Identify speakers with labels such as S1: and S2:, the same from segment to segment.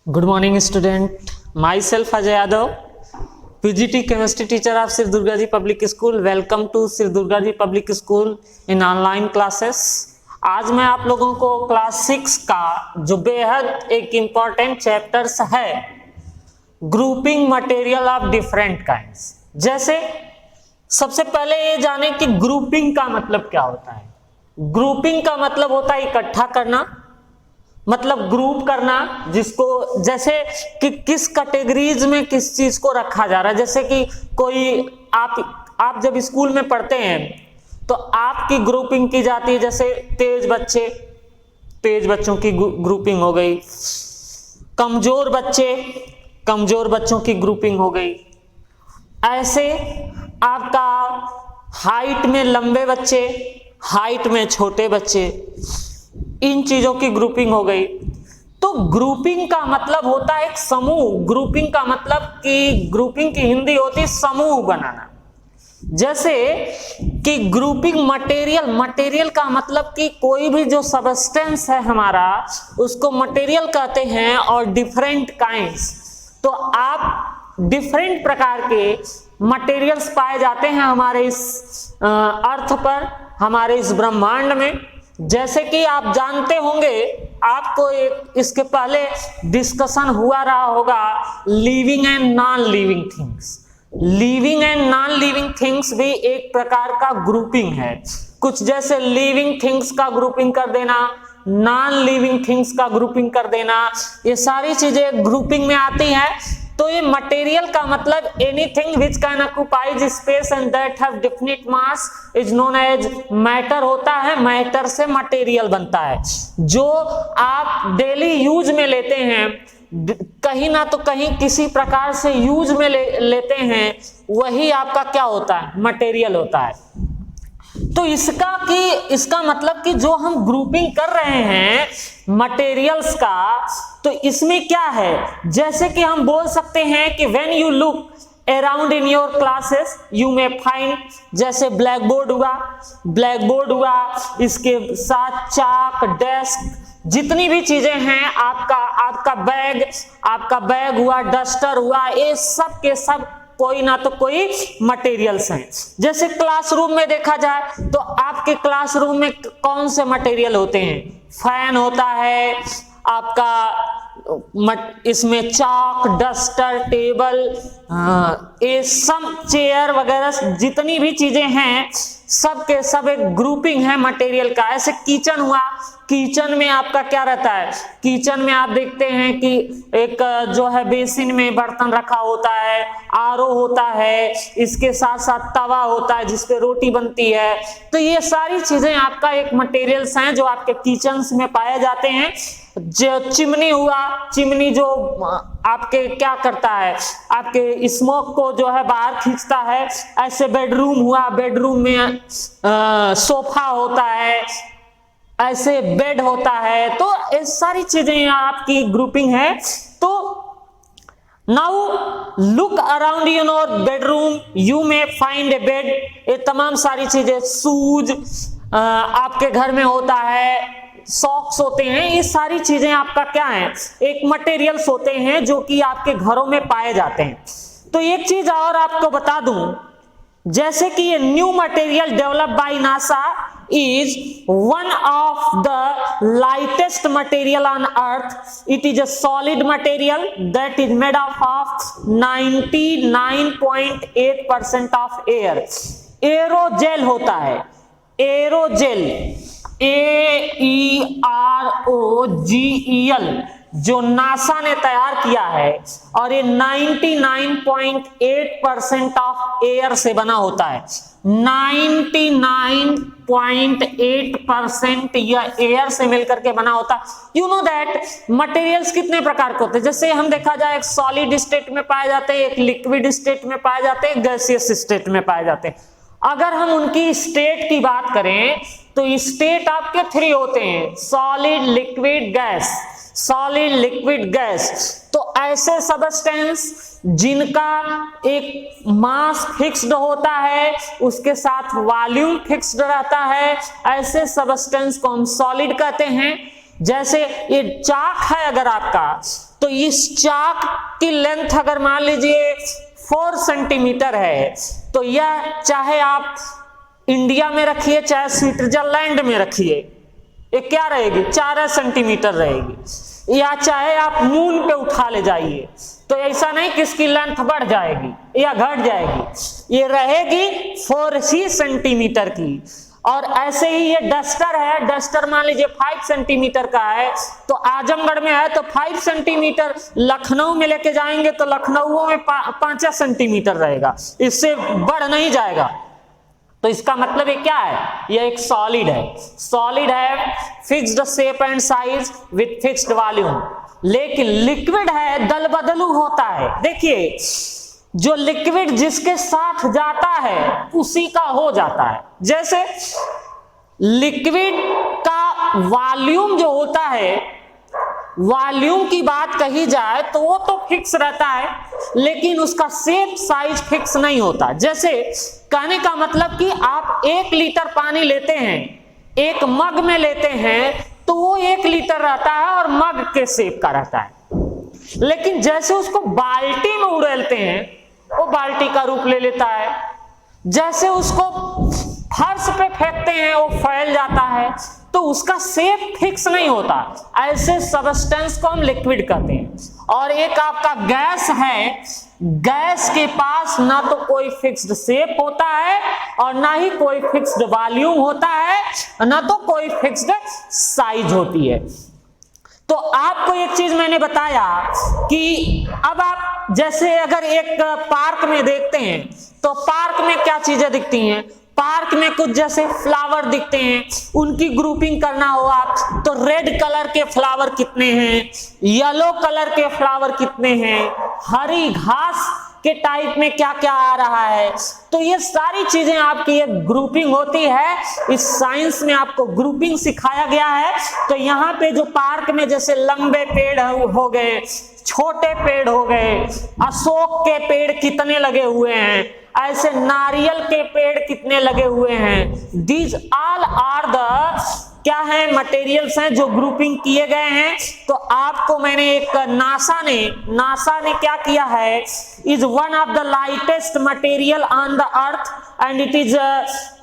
S1: Good morning, student. Myself Ajay Yadav, PGT chemistry teacher of Sri Durga Ji Public School. Welcome to Sri Durga Ji Public School in online classes. आज मैं आप लोगों को class 6 का जो बेहद एक इम्पॉर्टेंट चैप्टर्स है, grouping material of different kinds. जैसे सबसे पहले ये जाने कि ग्रुपिंग का मतलब क्या होता है। ग्रुपिंग का मतलब होता है इकट्ठा करना, मतलब ग्रुप करना, जिसको जैसे कि किस कैटेगरीज में किस चीज को रखा जा रहा है। जैसे कि कोई आप जब स्कूल में पढ़ते हैं तो आपकी ग्रुपिंग की जाती है, जैसे तेज बच्चों की ग्रुपिंग हो गई, कमजोर बच्चों की ग्रुपिंग हो गई। ऐसे आपका हाइट में लंबे बच्चे, हाइट में छोटे बच्चे, इन चीजों की ग्रुपिंग हो गई। तो ग्रुपिंग का मतलब होता है एक समूह। ग्रुपिंग का मतलब कि ग्रुपिंग की हिंदी होती है समूह बनाना। जैसे कि ग्रुपिंग मटेरियल का मतलब कि कोई भी जो सबस्टेंस है हमारा, उसको मटेरियल कहते हैं। और डिफरेंट काइंड्स, तो आप डिफरेंट प्रकार के मटेरियल्स पाए जाते हैं हमारे इस अर्थ पर, हमारे इस ब्रह्मांड में। जैसे कि आप जानते होंगे, आपको इसके पहले डिस्कशन हुआ रहा होगा, living and non living things. Living and non living things भी एक प्रकार का ग्रुपिंग है। कुछ जैसे लिविंग थिंग्स का ग्रुपिंग कर देना, नॉन लिविंग थिंग्स का ग्रुपिंग कर देना, ये सारी चीजें ग्रुपिंग में आती हैं। तो ये मटेरियल का मतलब anything which can occupies space and that have definite mass is known as matter होता है। मैटर से मटेरियल बनता है। जो आप डेली यूज में लेते हैं, कहीं ना तो कहीं किसी प्रकार से यूज में लेते हैं, वही आपका क्या होता है, मटेरियल होता है। तो इसका मतलब कि जो हम ग्रुपिंग कर रहे हैं मटेरियल्स का, तो इसमें क्या है, जैसे कि हम बोल सकते हैं कि when you look around in your classes you may find, जैसे ब्लैक बोर्ड हुआ, इसके साथ चाक, डेस्क, जितनी भी चीजें हैं, आपका बैग हुआ, डस्टर हुआ, ये सब के सब कोई ना तो कोई मटेरियल्स हैं। जैसे क्लासरूम में देखा जाए तो आपके क्लासरूम में कौन से मटेरियल होते हैं, फैन होता है आपका, इसमें चाक, डस्टर, टेबल, ये सब चेयर वगैरह जितनी भी चीजें हैं, सब के सब एक ग्रुपिंग है मटेरियल का। ऐसे किचन हुआ, किचन में आपका क्या रहता है, किचन में आप देखते हैं कि एक जो है बेसिन में बर्तन रखा होता है, आरओ होता है, इसके साथ साथ तवा होता है जिसपे रोटी बनती है। तो ये सारी चीजें आपका एक मटेरियल्स हैं जो आपके किचन्स में पाए जाते हैं। जो चिमनी हुआ, चिमनी जो आपके क्या करता है, आपके स्मोक को जो है बाहर खींचता है। ऐसे बेडरूम हुआ, बेडरूम में सोफा होता है, ऐसे बेड होता है। तो ये सारी चीजें आपकी ग्रुपिंग है। तो now look around your bedroom you may find A bed. ये तमाम सारी चीजें, शूज आपके घर में होता है, सॉक्स होते हैं, ये सारी चीजें आपका क्या है, एक मटेरियल्स होते हैं जो कि आपके घरों में पाए जाते हैं। तो एक चीज और आपको बता दूं, जैसे कि ये new material develop by NASA is one of the lightest material on earth. It is a solid material that is made up of 99.8% of air. Aerogel होता है, एरोजेल, AEROGEL, जो नासा ने तैयार किया है, और ये 99.8% ऑफ एयर से बना होता है। 99.8% यह एयर से मिलकर के बना होता है। यू नो दैट मटेरियल्स कितने प्रकार के होते हैं, जैसे हम देखा जाए, एक सॉलिड स्टेट में पाए जाते हैं, एक लिक्विड स्टेट में पाए जाते हैं, गैसियस स्टेट में पाए जाते हैं। अगर हम उनकी स्टेट की बात करें तो स्टेट आपके 3 होते हैं, solid, liquid, gas. Solid, liquid, gas. तो ऐसे सबस्टेंस जिनका एक मास फिक्स्ड होता है, उसके साथ वॉल्यूम फिक्स्ड रहता है, ऐसे सबस्टेंस को हम सॉलिड कहते हैं। जैसे ये चाक है अगर आपका, तो इस चाक की लेंथ अगर मान लीजिए 4 सेंटीमीटर है, तो यह चाहे आप इंडिया में रखिए चाहे स्विट्जरलैंड में रखिए, ये क्या रहेगी 4 सेंटीमीटर रहेगी। या चाहे आप मून पे उठा ले जाइए, तो ऐसा नहीं कि इसकी लेंथ बढ़ जाएगी या घट जाएगी, ये रहेगी 4 ही सेंटीमीटर की। और ऐसे ही ये डस्टर है, डस्टर मान लीजिए 5 सेंटीमीटर का है, तो आजमगढ़ में है तो 5 सेंटीमीटर, लखनऊ में लेके जाएंगे तो लखनऊ में 5 सेंटीमीटर रहेगा, इससे बढ़ नहीं जाएगा। तो इसका मतलब ये क्या है, ये एक सॉलिड है, सॉलिड है, fixed shape and size with fixed volume. लेकिन लिक्विड है, दल बदलू होता है। देखिए जो लिक्विड जिसके साथ जाता है उसी का हो जाता है। जैसे लिक्विड का वॉल्यूम जो होता है, वॉल्यूम की बात कही जाए तो वो तो फिक्स रहता है, लेकिन उसका शेप साइज फिक्स नहीं होता। जैसे कहने का मतलब कि आप 1 लीटर पानी लेते हैं, एक मग में लेते हैं, तो वो 1 लीटर रहता है और मग के शेप का रहता है। लेकिन जैसे उसको बाल्टी में उड़ेलते हैं, वो बाल्टी का रूप ले लेता है। जैसे उसको फर्श पे फेंकते हैं, वो फैल जाता है, तो उसका शेप फिक्स नहीं होता। ऐसे सब्सटेंस को हम लिक्विड कहते हैं। और एक आपका गैस है, गैस के पास ना तो कोई फिक्स्ड शेप होता है और ना ही कोई फिक्स्ड वॉल्यूम होता है, ना तो कोई फिक्स्ड साइज होती है। तो आपको एक चीज मैंने बताया कि अब आप जैसे अगर एक पार्क में देखते हैं, तो पार्क में क्या चीजें दिखती हैं, पार्क में कुछ जैसे फ्लावर दिखते हैं, उनकी ग्रुपिंग करना हो आप, तो रेड कलर के फ्लावर कितने हैं, येलो कलर के फ्लावर कितने हैं, हरी घास के टाइप में क्या क्या आ रहा है, तो ये सारी चीजें आपकी एक ग्रुपिंग होती है। इस साइंस में आपको ग्रुपिंग सिखाया गया है। तो यहाँ पे जो पार्क में जैसे लंबे पेड़ हो गए, छोटे पेड़ हो गए, अशोक के पेड़ कितने लगे हुए हैं, ऐसे नारियल के पेड़ कितने लगे हुए हैं, दीज ऑल आर द क्या है मटेरियल्स हैं जो ग्रुपिंग किए गए हैं। तो आपको मैंने एक नासा ने क्या किया है, is one of the lightest material on the earth and it is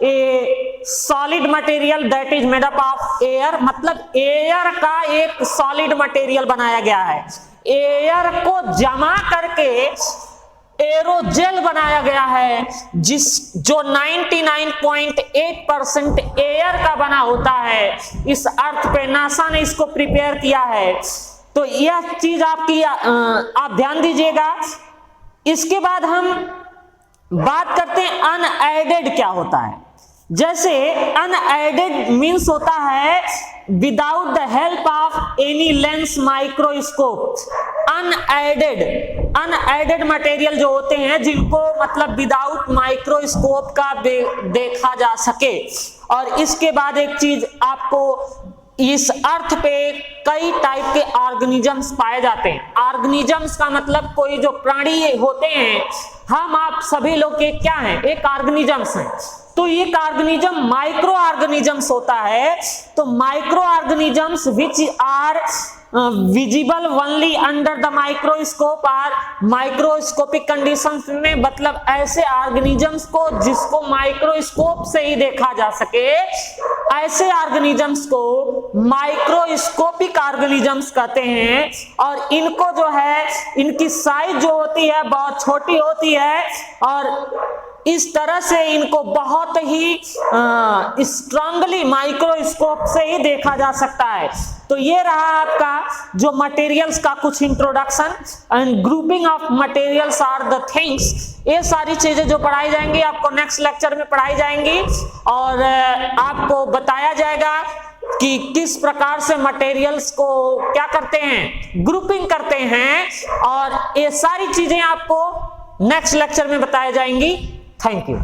S1: a solid material that is made up of air. मतलब एयर का एक सॉलिड मटेरियल बनाया गया है, एयर को जमा करके एरोजेल बनाया गया है, जो 99.8% एयर का बना होता है। इस अर्थ पे नासा ने इसको प्रिपेयर किया है। तो यह चीज आपकी आप ध्यान दीजिएगा। इसके बाद हम बात करते हैं अनएडेड क्या होता है। जैसे अनएडेड मीन्स होता है without the help of any lens microscope. Unaided material जो होते हैं जिनको मतलब विदाउट माइक्रोस्कोप का देखा जा सके। और इसके बाद एक चीज आपको, इस अर्थ पे कई टाइप के ऑर्गेनिजम्स पाए जाते हैं। ऑर्गेनिजम्स का मतलब कोई जो प्राणी होते हैं, हम आप सभी लोग के क्या हैं, एक ऑर्गेनिजम्स हैं। तो एक ऑर्गेनिज्म माइक्रो ऑर्गेनिजम्स होता है। तो micro organisms which are visible only under the microscope or microscopic conditions में, मतलब ऐसे ऑर्गेनिजम्स को जिसको माइक्रोस्कोप से ही देखा जा सके, ऐसे ऑर्गेनिजम्स को माइक्रोस्कोपिक ऑर्गेनिजम्स कहते हैं। और इनको जो है, इनकी साइज जो होती है बहुत छोटी होती है और इस तरह से इनको बहुत ही स्ट्रांगली माइक्रोस्कोप से ही देखा जा सकता है। तो ये रहा आपका जो मटेरियल्स का कुछ introduction and grouping of materials are the things. ये सारी चीजें जो पढ़ाई जाएंगी आपको नेक्स्ट लेक्चर में पढ़ाई जाएंगी और आपको बताया जाएगा कि किस प्रकार से मटेरियल्स को क्या करते हैं, ग्रुपिंग करते हैं। और ये सारी चीजें आपको नेक्स्ट लेक्चर में बताई जाएंगी। Thank you.